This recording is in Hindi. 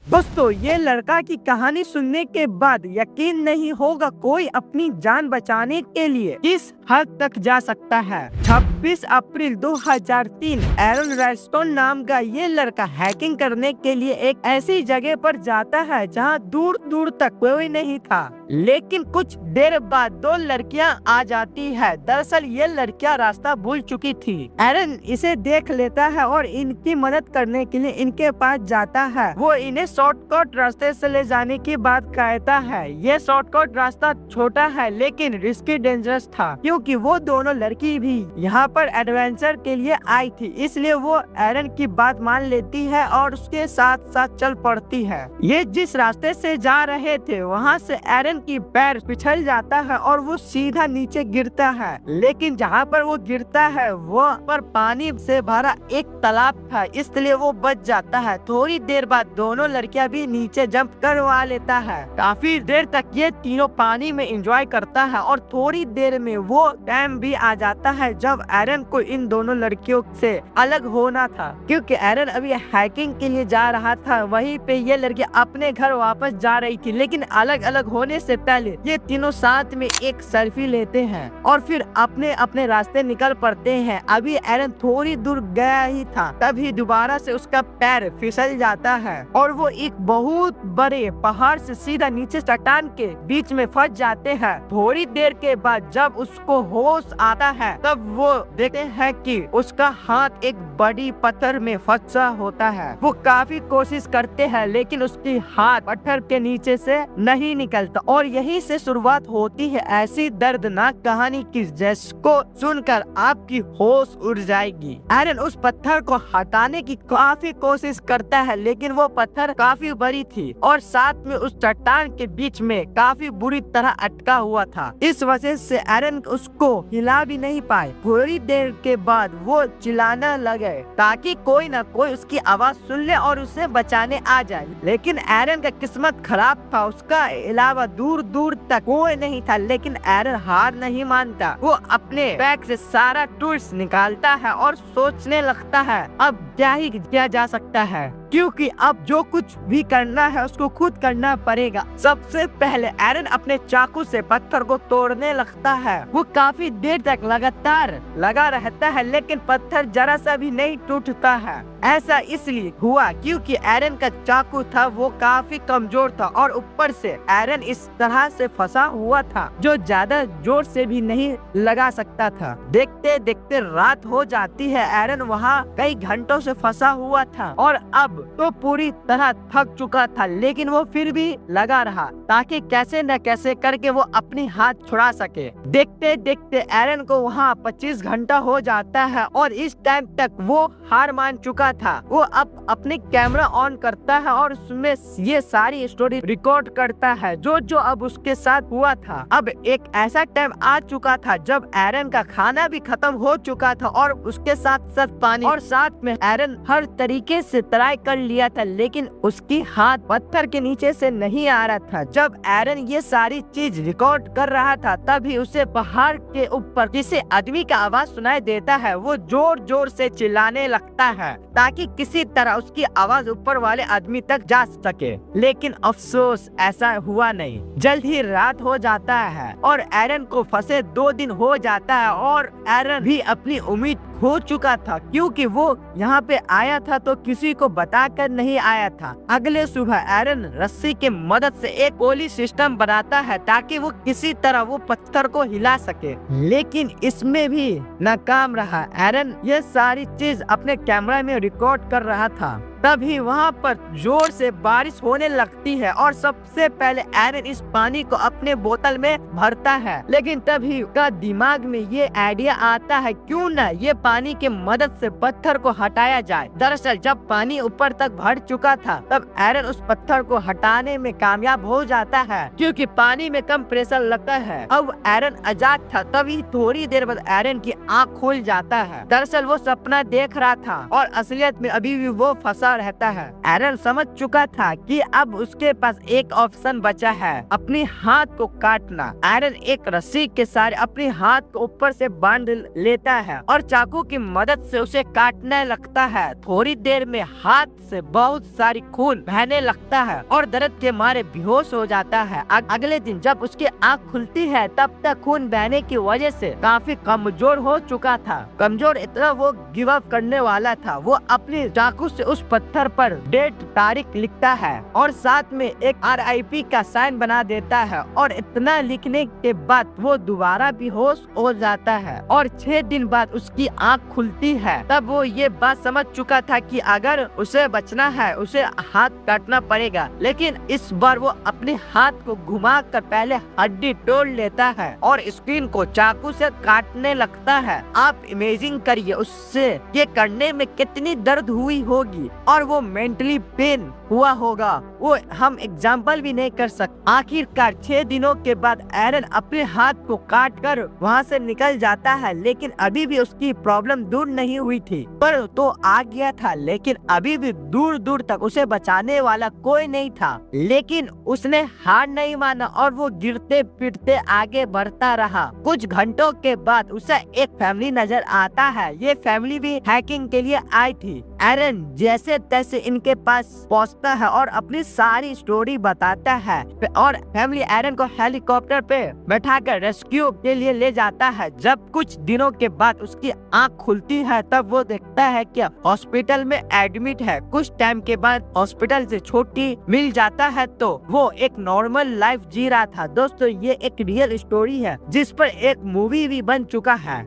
दोस्तों, ये लड़का की कहानी सुनने के बाद यकीन नहीं होगा कोई अपनी जान बचाने के लिए किस हद तक जा सकता है। 26 अप्रैल 2003 एरन रेस्टोन नाम का ये लड़का हैकिंग करने के लिए एक ऐसी जगह पर जाता है जहां दूर दूर तक कोई नहीं था। लेकिन कुछ देर बाद दो लड़कियां आ जाती है। दरअसल ये लड़कियां रास्ता भूल चुकी थी। एरन इसे देख लेता है और इनकी मदद करने के लिए इनके पास जाता है। वो इन्हें शॉर्टकट रास्ते से ले जाने की बात कहता है। ये शॉर्टकट रास्ता छोटा है लेकिन रिस्की डेंजरस था, क्योंकि वो दोनों लड़की भी यहाँ पर एडवेंचर के लिए आई थी। इसलिए वो एरन की बात मान लेती है और उसके साथ साथ चल पड़ती है। ये जिस रास्ते से जा रहे थे वहाँ से एरन की पैर फिसल जाता है और वो सीधा नीचे गिरता है। लेकिन जहाँ पर वो गिरता है वो पर पानी से भरा एक तालाब था, इसलिए वो बच जाता है। थोड़ी देर बाद दोनों लड़कियां भी नीचे जंप करवा लेता है। काफी देर तक ये तीनों पानी में एंजॉय करता है और थोड़ी देर में वो टाइम भी आ जाता है जब एरन को इन दोनों लड़कियों से अलग होना था, क्योंकि एरन अभी हाइकिंग के लिए जा रहा था। वहीं पे ये लड़की अपने घर वापस जा रही थी। लेकिन अलग अलग होने से पहले ये तीनों साथ में एक सेल्फी लेते हैं और फिर अपने अपने रास्ते निकल पड़ते हैं। अभी एरन थोड़ी दूर गया ही था, तभी दोबारा से उसका पैर फिसल जाता है और वो एक बहुत बड़े पहाड़ से सीधा नीचे चट्टान के बीच में फंस जाते हैं। थोड़ी देर के बाद जब उसको होश आता है तब वो देखते हैं कि उसका हाथ एक बड़ी पत्थर में फंसा होता है। वो काफी कोशिश करते हैं लेकिन उसकी हाथ पत्थर के नीचे से नहीं निकलता और यहीं से शुरुआत होती है ऐसी दर्दनाक कहानी की जिसको सुनकर आपकी होश उड़ जाएगी। एरन उस पत्थर को हटाने की काफी कोशिश करता है लेकिन वो पत्थर काफी बड़ी थी और साथ में उस चट्टान के बीच में काफी बुरी तरह अटका हुआ था। इस वजह से एरन उसको हिला भी नहीं पाए। थोड़ी देर के बाद वो चिल्लाने लगे ताकि कोई न कोई उसकी आवाज सुन ले और उसे बचाने आ जाए। लेकिन एरन का किस्मत खराब था, उसका अलावा दूर दूर तक कोई नहीं था। लेकिन एरन हार नहीं मानता। वो अपने बैग से सारा टूल्स निकालता है और सोचने लगता है अब क्या ही किया जा सकता है, क्योंकि अब जो कुछ भी करना है उसको खुद करना पड़ेगा। सबसे पहले एरन अपने चाकू से पत्थर को तोड़ने लगता है। वो काफी देर तक लगातार लगा रहता है लेकिन पत्थर जरा सा भी नहीं टूटता है। ऐसा इसलिए हुआ क्योंकि एरन का चाकू था वो काफी कमजोर था और ऊपर से एरन इस तरह से फंसा हुआ था जो ज्यादा जोर से भी नहीं लगा सकता था। देखते देखते रात हो जाती है। एरन वहाँ कई घंटों से फंसा हुआ था और अब तो पूरी तरह थक चुका था, लेकिन वो फिर भी लगा रहा ताकि कैसे न कैसे करके वो अपनी हाथ छुड़ा सके। देखते देखते एरन को वहाँ 25 घंटा हो जाता है और इस टाइम तक वो हार मान चुका था। वो अब अपने कैमरा ऑन करता है और उसमें ये सारी स्टोरी रिकॉर्ड करता है जो जो अब उसके साथ हुआ था। अब एक ऐसा टाइम आ चुका था जब एरन का खाना भी खत्म हो चुका था और उसके साथ साथ पानी, और साथ में एरन हर तरीके से ट्राई कर लिया था लेकिन उसकी हाथ पत्थर के नीचे से नहीं आ रहा था। जब एरन ये सारी चीज रिकॉर्ड कर रहा था तभी उसे पहाड़ के ऊपर किसी आदमी का आवाज सुनाई देता है। वो जोर जोर से चिल्लाने लगता है ताकि किसी तरह उसकी आवाज ऊपर वाले आदमी तक जा सके। लेकिन अफसोस ऐसा हुआ नहीं। जल्द ही रात हो जाता है और एरन को फंसे 2 दिन हो जाता है और एरन भी अपनी उम्मीद खो चुका था, क्योंकि वो यहाँ पे आया था तो किसी को बताकर नहीं आया था। अगले सुबह एरन रस्सी की मदद से एक गोली सिस्टम बनाता है ताकि वो किसी तरह वो पत्थर को हिला सके, लेकिन इसमें भी नाकाम रहा। एरन ये सारी चीज अपने कैमरा में रिकॉर्ड कर रहा था। तभी वहाँ पर जोर से बारिश होने लगती है और सबसे पहले एरन इस पानी को अपने बोतल में भरता है। लेकिन तभी उसका दिमाग में ये आइडिया आता है क्यों न ये पानी की मदद से पत्थर को हटाया जाए। दरअसल जब पानी ऊपर तक भर चुका था तब एरन उस पत्थर को हटाने में कामयाब हो जाता है क्योंकि पानी में कम प्रेशर लगता है। अब एरन आजाद था। तभी थोड़ी देर बाद एरन की आँख खुल जाता है। दरअसल वो सपना देख रहा था और असलियत में अभी भी वो फंसा सोचता रहता है। एरन समझ चुका था कि अब उसके पास एक ऑप्शन बचा है, अपने हाथ को काटना। एरन एक रस्सी के साथ अपने हाथ को ऊपर से बांध लेता है और चाकू की मदद से उसे काटने लगता है। थोड़ी देर में हाथ से बहुत सारी खून बहने लगता है और दर्द के मारे बेहोश हो जाता है। अगले दिन जब उसकी आँख खुलती है तब तक खून बहने की वजह से काफी कमजोर हो चुका था। कमजोर इतना वो गिव अप करने वाला था। वो अपने चाकू से उस पत्थर पर डेट तारीख लिखता है और साथ में एक RIP का साइन बना देता है और इतना लिखने के बाद वो दोबारा बेहोश हो जाता है और 6 दिन बाद उसकी आँख खुलती है। तब वो ये बात समझ चुका था कि अगर उसे बचना है उसे हाथ काटना पड़ेगा, लेकिन इस बार वो अपने हाथ को घुमाकर पहले हड्डी तोड़ लेता है और स्क्रीन को चाकू से काटने लगता है। आप इमेजिन करिए उससे ये करने में कितनी दर्द हुई होगी और वो मेंटली पेन हुआ होगा, वो हम एग्जाम्पल भी नहीं कर सकते। आखिरकार 6 दिनों के बाद एरन अपने हाथ को काट कर वहाँ से निकल जाता है, लेकिन अभी भी उसकी प्रॉब्लम दूर नहीं हुई थी। पर तो आ गया था, लेकिन अभी भी दूर दूर तक उसे बचाने वाला कोई नहीं था। लेकिन उसने हार नहीं माना और वो गिरते पिटते आगे बढ़ता रहा। कुछ घंटों के बाद उसे एक फैमिली नजर आता है। ये फैमिली भी हैकिंग के लिए आई थी। एरन जैसे तैसे इनके पास पहुंचता है और अपनी सारी स्टोरी बताता है और फैमिली एरन को हेलीकॉप्टर पे बैठाकर रेस्क्यू के लिए ले जाता है। जब कुछ दिनों के बाद उसकी आंख खुलती है तब वो देखता है कि हॉस्पिटल में एडमिट है। कुछ टाइम के बाद हॉस्पिटल से छुट्टी मिल जाता है तो वो एक नॉर्मल लाइफ जी रहा था। दोस्तों ये एक रियल स्टोरी है जिस पर एक मूवी भी बन चुका है।